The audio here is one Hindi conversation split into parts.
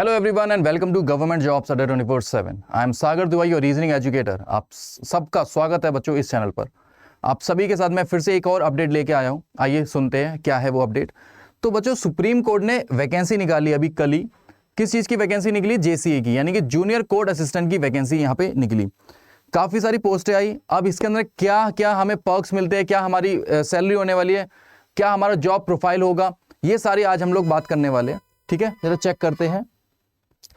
Hello everyone and welcome to government jobs Adda 24/7। I am सागर दुआई और रीजनिंग एजुकेटर। आप सबका स्वागत है बच्चों इस चैनल पर। आप सभी के साथ मैं फिर से एक और अपडेट लेके आया हूं। आइए सुनते हैं क्या है वो अपडेट। तो बच्चों, सुप्रीम कोर्ट ने वैकेंसी निकाली अभी कल ही। किस चीज़ की वैकेंसी निकली? जेसीए की, यानी कि जूनियर कोर्ट असिस्टेंट की वैकेंसी यहाँ पे निकली। काफ़ी सारी पोस्टें आई। अब इसके अंदर क्या क्या हमें पर्क्स मिलते हैं, क्या हमारी सैलरी होने वाली है, क्या हमारा जॉब प्रोफाइल होगा, ये सारी आज हम लोग बात करने वाले हैं। ठीक है, जरा चेक करते हैं।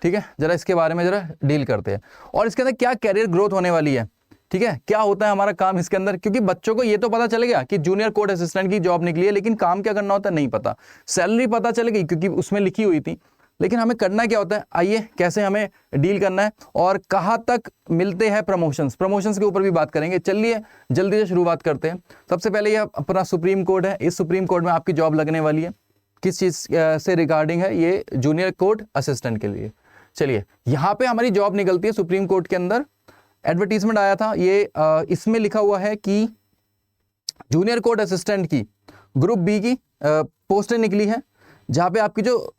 ठीक है, जरा इसके बारे में जरा डील करते हैं और इसके अंदर क्या कैरियर ग्रोथ होने वाली है। ठीक है, क्या होता है हमारा काम इसके अंदर, क्योंकि बच्चों को ये तो पता चल गया कि जूनियर कोर्ट असिस्टेंट की जॉब निकली है, लेकिन काम क्या करना होता है नहीं पता। सैलरी पता चल गई क्योंकि उसमें लिखी हुई थी, लेकिन हमें करना क्या होता है, आइए कैसे हमें डील करना है और कहाँ तक मिलते हैं प्रमोशंस के ऊपर भी बात करेंगे। चलिए जल्दी से शुरुआत करते हैं। सबसे पहले ये अपना सुप्रीम कोर्ट है। इस सुप्रीम कोर्ट में आपकी जॉब लगने वाली है। किस चीज़ से रिगार्डिंग है? ये जूनियर कोर्ट असिस्टेंट के लिए। चलिए, यहां पे हमारी जॉब निकलती है सुप्रीम कोर्ट के अंदर। एडवर्टीजमेंट आया था ये, इसमें लिखा हुआ है कि जूनियर कोर्ट असिस्टेंट की ग्रुप बी की पोस्टें निकली है, जहां पे आपकी जो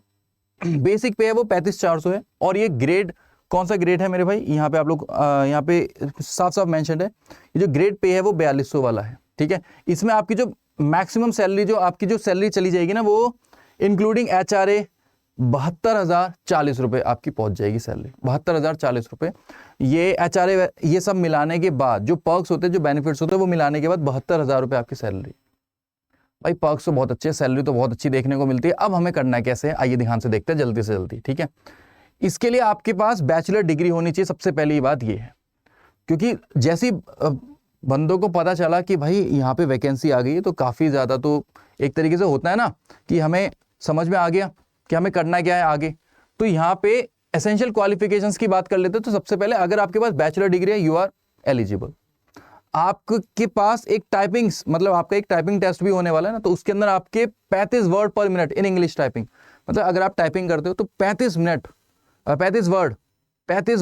बेसिक पे है वो 35,400 है। और ये ग्रेड कौन सा ग्रेड है मेरे भाई? यहाँ पे आप लोग यहाँ पे साफ साफ मेंशन है, ये जो ग्रेड पे है वो 4200 वाला है। ठीक है, इसमें आपकी जो मैक्सिमम सैलरी, जो आपकी जो सैलरी चली जाएगी ना, वो इंक्लूडिंग HRA 72,040 रुपये आपकी पहुंच जाएगी सैलरी। 72,040 रुपये। ये HRA ये सब मिलाने के बाद जो पर्क्स होते हैं, जो बेनिफिट्स होते हैं, वो मिलाने के बाद 72,000 रुपये आपकी सैलरी। भाई पर्क्स तो बहुत अच्छे, सैलरी तो बहुत अच्छी देखने को मिलती है। अब हमें करना है कैसे है, आइए ध्यान से देखते हैं जल्दी से जल्दी। ठीक है, इसके लिए आपके पास बैचलर डिग्री होनी चाहिए। सबसे पहली बात ये है, क्योंकि जैसी बंदों को पता चला कि भाई यहाँ पे वैकेंसी आ गई है, तो काफ़ी ज़्यादा तो एक तरीके से होता है ना कि हमें समझ में आ गया कि हमें करना क्या है आगे। तो यहाँ पे एसेंशियल क्वालिफिकेशंस की बात कर लेते हैं। तो सबसे पहले अगर आपके पास बैचलर डिग्री है, यू आर एलिजिबल। आपके पास एक टाइपिंग, मतलब आपका एक टाइपिंग टेस्ट भी होने वाला है ना, तो उसके अंदर आपके 35 वर्ड पर मिनट इन इंग्लिश टाइपिंग, मतलब अगर आप टाइपिंग करते हो तो 35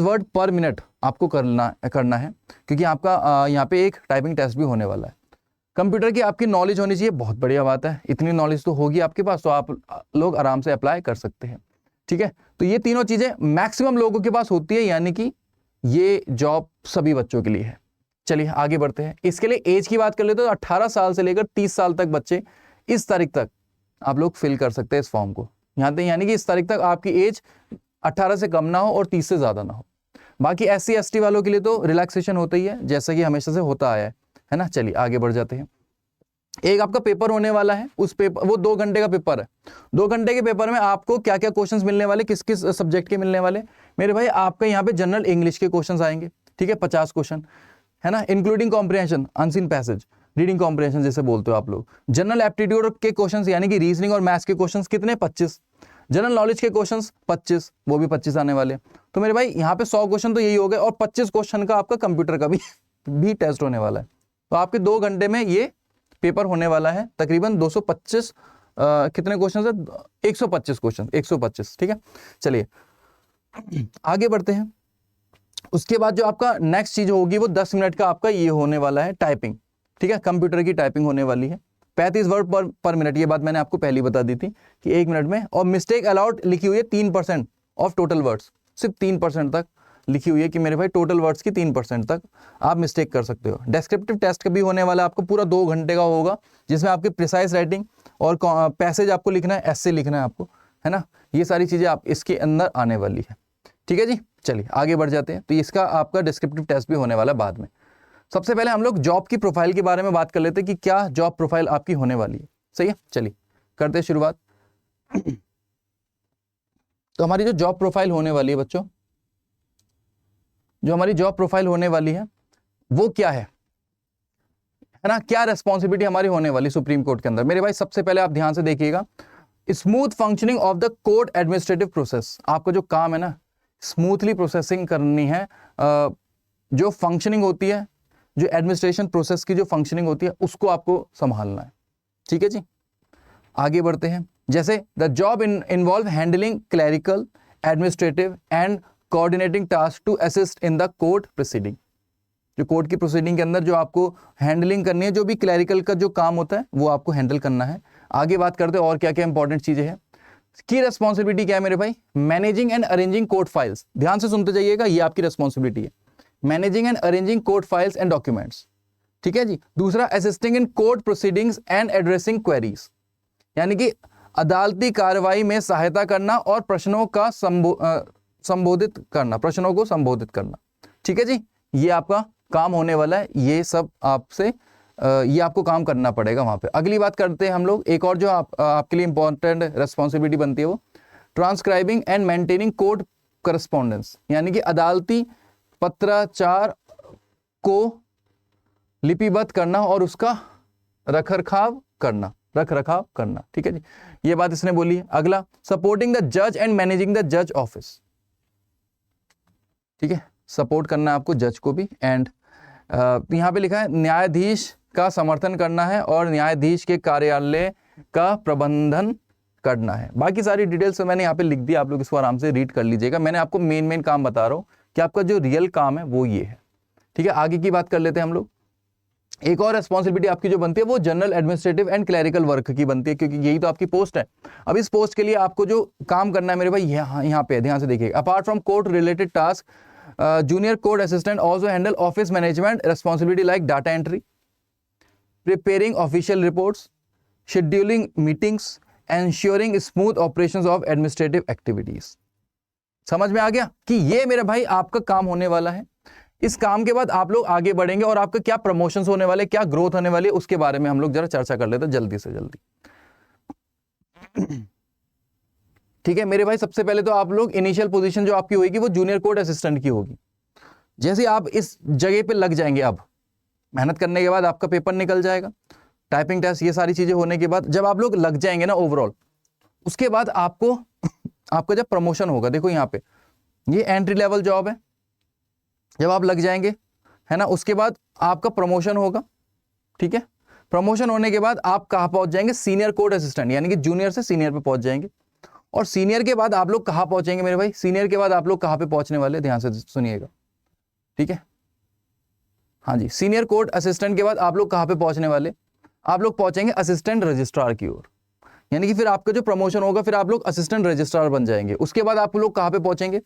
वर्ड पर मिनट आपको करना है, क्योंकि आपका यहाँ पे एक टाइपिंग टेस्ट भी होने वाला है। कंप्यूटर की आपकी नॉलेज होनी चाहिए, बहुत बढ़िया बात है। इतनी नॉलेज तो होगी आपके पास, तो आप लोग आराम से अप्लाई कर सकते हैं। ठीक है, तो ये तीनों चीजें मैक्सिमम लोगों के पास होती है, यानी कि ये जॉब सभी बच्चों के लिए है। चलिए आगे बढ़ते हैं। इसके लिए एज की बात कर लेते हैं तो 18 साल से लेकर 30 साल तक बच्चे इस तारीख तक आप लोग फिल कर सकते हैं इस फॉर्म को। यहाँ तक यानी कि इस तारीख तक आपकी एज 18 से कम ना हो और 30 से ज्यादा ना हो। बाकी SC ST वालों के लिए तो रिलैक्सेशन होता ही है, जैसा कि हमेशा से होता आया है ना। चलिए आगे बढ़ जाते हैं। एक आपका पेपर होने वाला है, उस पेपर वो 2 घंटे का पेपर है। 2 घंटे के पेपर में आपको क्या क्या क्वेश्चंस मिलने वाले, किस किस सब्जेक्ट के मिलने वाले मेरे भाई? आपका यहाँ पे जनरल इंग्लिश के क्वेश्चंस आएंगे। ठीक है, 50 क्वेश्चन है ना, including comprehension, unseen passage, reading comprehension जैसे बोलते हो आप लोग। जनरल एप्टीट्यूड के क्वेश्चंस यानी कि रीजनिंग और मैथ्स के क्वेश्चंस कितने? 25। जनरल नॉलेज के क्वेश्चंस 25, वो भी 25 आने वाले। तो मेरे भाई यहाँ पे 100 क्वेश्चन तो यही हो गए, और 25 क्वेश्चन का आपका कंप्यूटर का भी टेस्ट होने वाला है। तो आपके 2 घंटे में ये पेपर होने वाला है। तकरीबन 225 कितने क्वेश्चन है? 125 क्वेश्चन, 125। ठीक है, चलिए आगे बढ़ते हैं। उसके बाद जो आपका नेक्स्ट चीज होगी वो 10 मिनट का आपका ये होने वाला है टाइपिंग। ठीक है, कंप्यूटर की टाइपिंग होने वाली है। 35 वर्ड पर मिनट, ये बात मैंने आपको पहले बता दी थी कि 1 मिनट में। और मिस्टेक अलाउड लिखी हुई है 3% ऑफ टोटल वर्ड्स, सिर्फ 3% तक लिखी हुई है कि मेरे भाई टोटल वर्ड्स की 3% तक आप मिस्टेक कर सकते हो। डेस्क्रिप्टिव टेस्ट का भी होने वाला है आपको, पूरा 2 घंटे का होगा, जिसमें आपकी प्रिसाइज राइटिंग और पैसेज आपको लिखना है, एस्से लिखना है आपको, है ना। ये सारी चीजें आप इसके अंदर आने वाली है। ठीक है जी, चलिए आगे बढ़ जाते हैं। तो इसका आपका डिस्क्रिप्टिव टेस्ट भी होने वाला है बाद में। सबसे पहले हम लोग जॉब की प्रोफाइल के बारे में बात कर लेते हैं कि क्या जॉब प्रोफाइल आपकी होने वाली है। सही है, चलिए करते हैं शुरुआत। तो हमारी जो जॉब प्रोफाइल होने वाली है बच्चों, जो हमारी जॉब प्रोफाइल होने वाली है वो क्या है ना, क्या रेस्पॉन्सिबिलिटी हमारी होने वाली सुप्रीम कोर्ट के अंदर मेरे भाई? सबसे पहले आप ध्यान से देखिएगा, smooth functioning of the court administrative process. आपका जो काम है ना, स्मूथली प्रोसेसिंग करनी है। जो फंक्शनिंग होती है, जो एडमिनिस्ट्रेशन प्रोसेस की जो फंक्शनिंग होती है, उसको आपको संभालना है। ठीक है जी, आगे बढ़ते हैं। जैसे the job involve handling clerical, administrative and coordinating task to assist in the court proceeding. जो कोर्ट की प्रोसीडिंग के अंदर जो आपको हैंडलिंग करनी है, जो भी क्लरिकल का जो काम होता है वो आपको हैंडल करना है। आगे बात करते हैं और क्या क्या इंपॉर्टेंट चीजें हैं। की रेस्पॉन्सिबिलिटी क्या है मेरे भाई? Managing and arranging court files. ध्यान से सुनते जाइएगा, ये आपकी रेस्पॉन्सिबिलिटी है, managing and arranging court files and documents. ठीक है जी। दूसरा, assisting in court proceedings and addressing queries, यानी कि अदालती कार्रवाई में सहायता करना और प्रश्नों का संबोधित करना, प्रश्नों को संबोधित करना। ठीक है जी, ये आपका काम होने वाला है, ये सब आपसे ये आपको काम करना पड़ेगा वहां पे। अगली बात करते हैं हम लोग, एक और जो आपके लिए इंपॉर्टेंट रेस्पॉन्सिबिलिटी बनती है वो transcribing and maintaining court correspondence, यानी कि अदालती पत्राचार को लिपिबद्ध करना और उसका रखरखाव करना। ठीक है जी, ये बात इसने बोली है। अगला, सपोर्टिंग द जज एंड मैनेजिंग द जज ऑफिस। ठीक है, सपोर्ट करना है आपको जज को भी। एंड यहां पे लिखा है न्यायाधीश का समर्थन करना है और न्यायाधीश के कार्यालय का प्रबंधन करना है। बाकी सारी डिटेल्स मैंने यहाँ पे लिख दी, आप लोग इसको आराम से रीड कर लीजिएगा। मैंने आपको मेन काम बता रहा हूँ कि आपका जो रियल काम है वो ये है। ठीक है, आगे की बात कर लेते हैं हम लोग। एक और रेस्पॉन्सिबिलिटी आपकी जो बनती है वो general administrative and clerical work की बनती है, क्योंकि यही तो आपकी पोस्ट है। अब इस पोस्ट के लिए आपको जो काम करना है मेरे भाई, यहाँ पे ध्यान से देखिएगा। Apart from court related task, junior court assistant also handle office management responsibility like data entry, preparing official reports, scheduling meetings, ensuring smooth operations of administrative activities. समझ में आ गया कि ये मेरे भाई आपका काम होने वाला है। इस काम के बाद आप लोग आगे बढ़ेंगे और आपका क्या प्रमोशंस होने वाले, क्या ग्रोथ होने वाली है, उसके बारे में हम लोग जरा चर्चा कर लेते हैं जल्दी से जल्दी। ठीक है मेरे भाई, सबसे पहले तो आप लोग इनिशियल पोजीशन जो आपकी होगी वो जूनियर कोर्ट असिस्टेंट की होगी। जैसे आप इस जगह पे लग जाएंगे, अब मेहनत करने के बाद आपका पेपर निकल जाएगा, टाइपिंग टेस्ट, ये सारी चीजें होने के बाद जब आप लोग लग जाएंगे ना ओवरऑल, उसके बाद आपको आपका जब प्रमोशन होगा, देखो यहाँ पे ये एंट्री लेवल जॉब है, जब आप लग जाएंगे है ना, उसके बाद आपका प्रमोशन होगा। ठीक है, प्रमोशन होने के बाद आप कहाँ पहुंच जाएंगे? सीनियर कोर्ट असिस्टेंट, यानी कि जूनियर से सीनियर पे पहुंच जाएंगे। और सीनियर के बाद आप लोग कहाँ पहुंचेंगे मेरे भाई? सीनियर के बाद आप लोग कहाँ पे पहुंचने वाले, ध्यान से सुनिएगा। ठीक है, हाँ जी, सीनियर कोर्ट असिस्टेंट के बाद आप लोग कहाँ पे पहुंचने वाले? आप लोग पहुंचेंगे असिस्टेंट रजिस्ट्रार की ओर, यानी कि फिर आपका जो प्रमोशन होगा फिर आप लोग असिस्टेंट रजिस्ट्रार बन जाएंगे। उसके बाद आप लोग कहाँ पे पहुंचेंगे?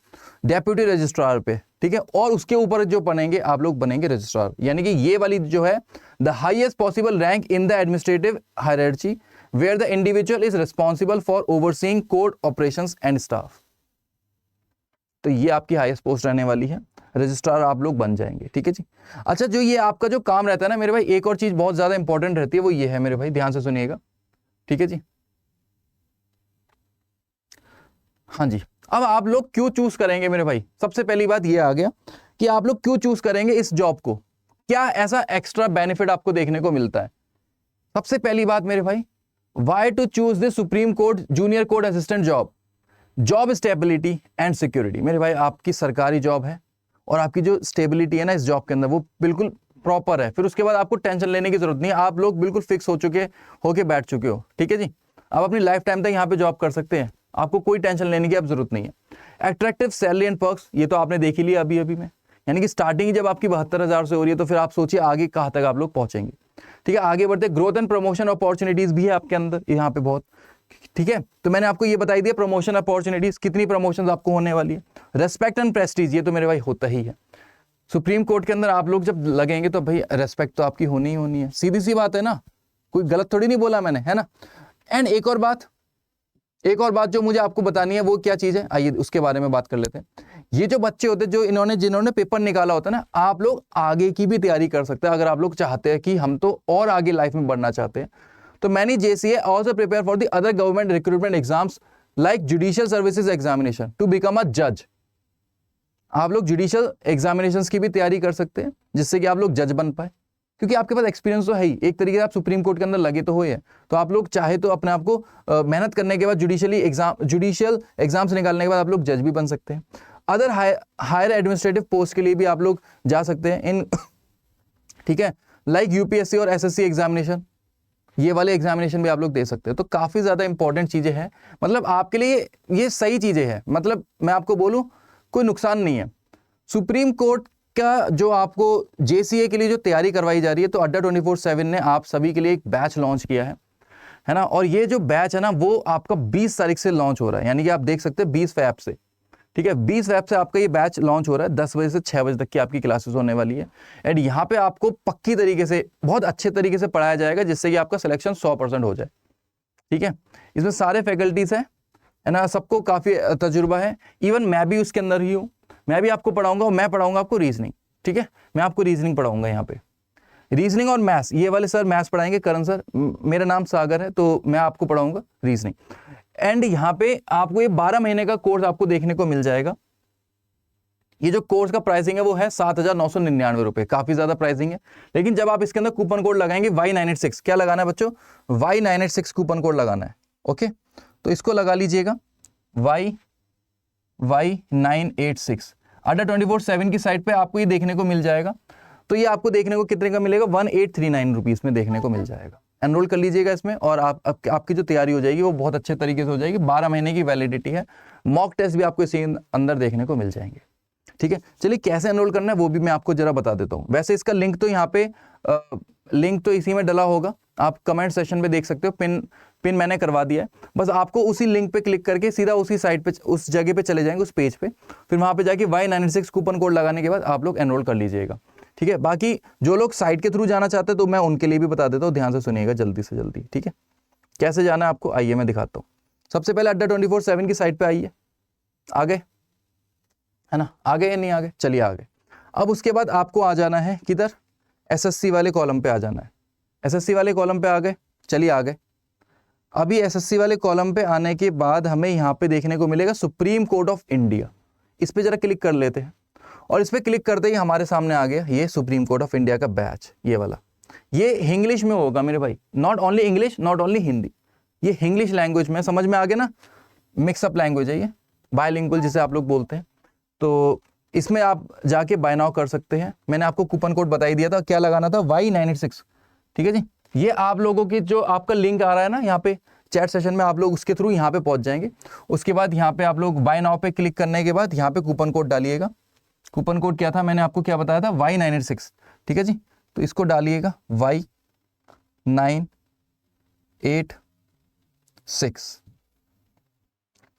डेप्यूटी रजिस्ट्रार पे। ठीक है, और उसके ऊपर जो बनेंगे आप लोग बनेंगे रजिस्ट्रार, यानी कि ये वाली जो है the highest possible rank in the administrative hierarchy where the individual is responsible for overseeing court operations and staff. तो ये आपकी हाईएस्ट पोस्ट रहने वाली है, रजिस्ट्रार आप लोग बन जाएंगे। ठीक है जी। अच्छा, जो ये आपका जो काम रहता है ना मेरे भाई, एक और चीज बहुत ज्यादा इंपॉर्टेंट रहती है, वो ये है मेरे भाई, ध्यान से सुनिएगा। ठीक है जी, हाँ जी। अब आप लोग क्यों चूज करेंगे मेरे भाई? सबसे पहली बात ये आ गया कि आप लोग क्यों चूज करेंगे इस जॉब को, क्या ऐसा एक्स्ट्रा बेनिफिट आपको देखने को मिलता है? सबसे पहली बात मेरे भाई, why to choose the supreme court junior court assistant job? Job stability and security. मेरे भाई आपकी सरकारी जॉब है और आपकी जो स्टेबिलिटी है ना इस जॉब के अंदर वो बिल्कुल प्रॉपर है। फिर उसके बाद आपको टेंशन लेने की जरूरत नहीं है, आप लोग बिल्कुल फिक्स हो चुके होके बैठ चुके हो। ठीक है जी, आप अपनी लाइफ टाइम तक यहाँ पे जॉब कर सकते हैं, आपको कोई टेंशन लेने की अब जरूरत नहीं है। एट्रैक्टिव सैलरी एंड पर्क्स, ये तो आपने देख ही लिया अभी में, यानी कि स्टार्टिंग जब आपकी 72,000 से हो रही है तो फिर आप सोचिए आगे कहाँ तक आप लोग पहुंचेंगे। ठीक है, आगे बढ़ते, ग्रोथ एंड प्रमोशन अपॉर्चुनिटीज भी है आपके अंदर यहाँ पे बहुत। ठीक है, तो मैंने आपको ये बताई दिया प्रमोशन अपॉर्चुनिटीज, कितनी प्रमोशन आपको होने वाली है। रेस्पेक्ट एंड प्रेस्टीज, ये तो मेरे भाई होता ही है। सुप्रीम कोर्ट के अंदर आप लोग जब लगेंगे तो भाई रेस्पेक्ट तो आपकी होनी ही होनी है, सीधी सी बात है ना, कोई गलत थोड़ी नहीं बोला मैंने, है ना। एंड एक और बात जो मुझे आपको बतानी है वो क्या चीज है, आइए उसके बारे में बात कर लेते हैं। ये जो बच्चे होते हैं जो जिन्होंने पेपर निकाला होता है ना, आप लोग आगे की भी तैयारी कर सकते हैं अगर आप लोग चाहते हैं कि हम तो और आगे लाइफ में बढ़ना चाहते हैं। तो many JCA also prepare for the other government recruitment exams like judicial services examination to become a judge। आप लोग जुडिशियल एग्जामिनेशंस की भी तैयारी कर सकते हैं जिससे कि आप लोग जज बन पाए, क्योंकि आपके पास एक्सपीरियंस तो है ही, एक तरीके से आप सुप्रीम कोर्ट के अंदर लगे तो हुए हैं, तो आप लोग चाहे तो अपने आप को मेहनत करने के बाद जुडिशियल एग्जाम्स निकालने के बाद आप लोग जज भी बन सकते हैं। अदर हायर एडमिनिस्ट्रेटिव पोस्ट के लिए भी आप लोग जा सकते हैं इन, ठीक है, लाइक UPSC और SSC एग्जामिनेशन, ये वाले एग्जामिनेशन भी आप लोग दे सकते हैं। तो काफी ज्यादा इंपॉर्टेंट चीजें हैं, मतलब आपके लिए ये सही चीजें हैं, मतलब मैं आपको बोलूं कोई नुकसान नहीं है। सुप्रीम कोर्ट का जो आपको JCA के लिए जो तैयारी करवाई जा रही है, तो अड्डा 24/7 ने आप सभी के लिए एक बैच लॉन्च किया है। है ना। और ये जो बैच है ना वो आपका 20 तारीख से लॉन्च हो रहा है, यानी कि आप देख सकते हैं 20 फैब से, ठीक है, 20 फैब से आपका ये बैच लॉन्च हो रहा है। 10 बजे से 6 बजे तक की आपकी क्लासेस होने वाली है। एंड यहाँ पे आपको पक्की तरीके से बहुत अच्छे तरीके से पढ़ाया जाएगा, जिससे कि आपका सिलेक्शन 100% हो जाए, ठीक है। इसमें सारे फैकल्टीज है ना, सबको काफ़ी तजुर्बा है। इवन मैं भी उसके अंदर ही हूँ, मैं भी आपको पढ़ाऊंगा और मैं पढ़ाऊंगा आपको रीजनिंग, ठीक है। मैं आपको रीजनिंग पढ़ाऊंगा यहाँ पे, रीजनिंग और मैथ्स। ये वाले सर मैथ्स पढ़ाएंगे, करण सर। मेरा नाम सागर है, तो मैं आपको पढ़ाऊंगा रीजनिंग। एंड यहाँ पे आपको ये 12 महीने का कोर्स आपको देखने को मिल जाएगा। ये जो कोर्स का प्राइसिंग है वो है 7,999 रुपए, काफी ज्यादा प्राइसिंग है। लेकिन जब आप इसके अंदर कूपन कोड लगाएंगे Y986, क्या लगाना है बच्चों, Y986 कूपन कोड लगाना है। ओके, तो इसको लगा लीजिएगा, Y986। अड्डा 24/7 की साइट पे आपको ये देखने को मिल जाएगा। तो ये आपको देखने को कितने का मिलेगा, 1839 रुपीज में देखने को मिल जाएगा। एनरोल कर लीजिएगा इसमें, और आपकी जो तैयारी हो जाएगी वो बहुत अच्छे तरीके से हो जाएगी। 12 महीने की वैलिडिटी है। मॉक टेस्ट भी आपको इसी अंदर देखने को मिल जाएंगे, ठीक है। चलिए कैसे एनरोल करना है वो भी मैं आपको जरा बता देता हूँ। वैसे इसका लिंक तो यहाँ पे लिंक तो इसी में डला होगा, आप कमेंट सेशन पे देख सकते हो, पिन मैंने करवा दिया है। बस आपको उसी लिंक पे क्लिक करके सीधा उसी साइट पे, उस जगह पे चले जाएंगे, उस पेज पे। फिर वहाँ पे जाके Y986 कूपन कोड लगाने के बाद आप लोग एनरोल कर लीजिएगा, ठीक है। बाकी जो लोग साइट के थ्रू जाना चाहते हैं तो मैं उनके लिए भी बता देता हूँ, ध्यान से सुनिएगा जल्दी से जल्दी, ठीक है। कैसे जाना है आपको, आइए मैं दिखाता हूँ। सबसे पहले अड्डा 24/7 की साइट पे आइए, आगे है ना, आगे या नहीं आगे, चलिए आगे। अब उसके बाद आपको आ जाना है किधर, SSC वाले कॉलम पे आ जाना है। SSC वाले कॉलम पे आ गए, चलिए आ गए। अभी SSC वाले कॉलम पे आने के बाद हमें यहाँ पे देखने को मिलेगा सुप्रीम कोर्ट ऑफ इंडिया। इस पे जरा क्लिक कर लेते हैं, और इस पे क्लिक करते ही हमारे सामने आ गया ये सुप्रीम कोर्ट ऑफ इंडिया का बैच, ये वाला। ये इंग्लिश में होगा मेरे भाई, not only English, not only Hindi, ये इंग्लिश लैंग्वेज में, समझ में आ गया ना। मिक्सअप लैंग्वेज है ये, बायलिंगुअल जिसे आप लोग बोलते हैं। तो इसमें आप जाके बाय नाउ कर सकते हैं। मैंने आपको कूपन कोड बता ही दिया था, क्या लगाना था, Y986, ठीक है जी। ये आप लोगों की जो आपका लिंक आ रहा है ना यहाँ पे चैट सेशन में, आप लोग उसके थ्रू यहाँ पे पहुंच जाएंगे। उसके बाद यहाँ पे आप लोग बाय नाउ पे क्लिक करने के बाद यहाँ पे कूपन कोड डालिएगा। कूपन कोड क्या था, मैंने आपको क्या बताया था, Y986, ठीक है जी। तो इसको डालिएगा Y986।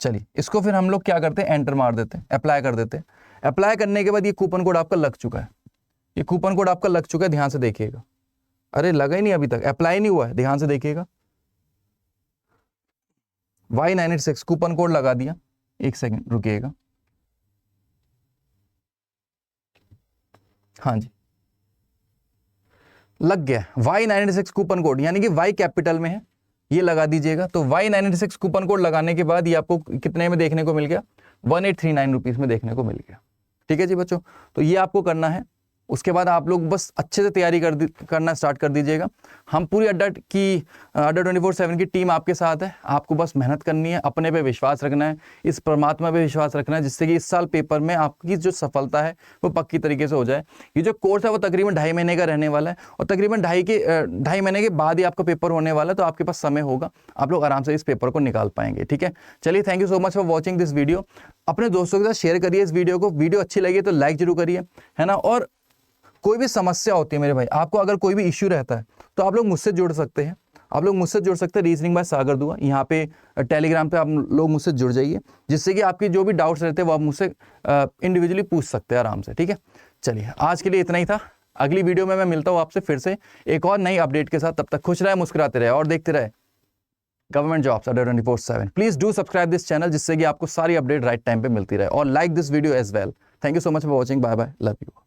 चलिए इसको फिर हम लोग क्या करते हैं, एंटर मार देते हैं, अप्लाई कर देते हैं। अप्लाई करने के बाद ये कूपन कोड आपका लग चुका है, ये कूपन कोड आपका लग चुका है, ध्यान से देखिएगा। अरे लगा ही नहीं अभी तक, अप्लाई नहीं हुआ है, ध्यान से देखिएगा। Y986 कूपन कोड लगा दिया, एक सेकंड रुकिएगा। हाँ जी लग गया Y986 कूपन कोड, यानी कि Y कैपिटल में है, ये लगा दीजिएगा। तो Y986 कूपन कोड लगाने के बाद ये आपको कितने में देखने को मिल गया, 1839 रुपीज में देखने को मिल गया, ठीक है जी बच्चों। तो ये आपको करना है। उसके बाद आप लोग बस अच्छे से तैयारी करना स्टार्ट कर दीजिएगा। हम पूरी अड्डा 24/7 की टीम आपके साथ है। आपको बस मेहनत करनी है, अपने पे विश्वास रखना है, इस परमात्मा पे विश्वास रखना है, जिससे कि इस साल पेपर में आपकी जो सफलता है वो पक्की तरीके से हो जाए। ये जो कोर्स है वो तकरीबन 2.5 महीने का रहने वाला है, और तकरीबन 2.5 महीने के बाद ही आपका पेपर होने वाला है। तो आपके पास समय होगा, आप लोग आराम से इस पेपर को निकाल पाएंगे, ठीक है। चलिए thank you so much for watching this video. अपने दोस्तों के साथ शेयर करिए इस वीडियो को। वीडियो अच्छी लगी तो लाइक जरूर करिए, है ना। और कोई भी समस्या होती है मेरे भाई, आपको अगर कोई भी इश्यू रहता है तो आप लोग मुझसे जुड़ सकते हैं। आप लोग मुझसे जुड़ सकते हैं, रीजनिंग बाय सागर दुआ। यहाँ पे टेलीग्राम पे आप लोग मुझसे जुड़ जाइए, जिससे कि आपके जो भी डाउट्स रहते हैं वो आप मुझसे इंडिविजुअली पूछ सकते हैं आराम से, ठीक है। चलिए आज के लिए इतना ही था। अगली वीडियो में मैं मिलता हूँ आपसे फिर से एक और नई अपडेट के साथ। तब तक खुश रहे, मुस्कुराते रहे और देखते रहे government jobs Adda 24/7। Please do subscribe this channel, जिससे कि आपको सारी अपडेट राइट टाइम पे मिलती रहे। और like this video as well. Thank you so much for watching. Bye bye, love you.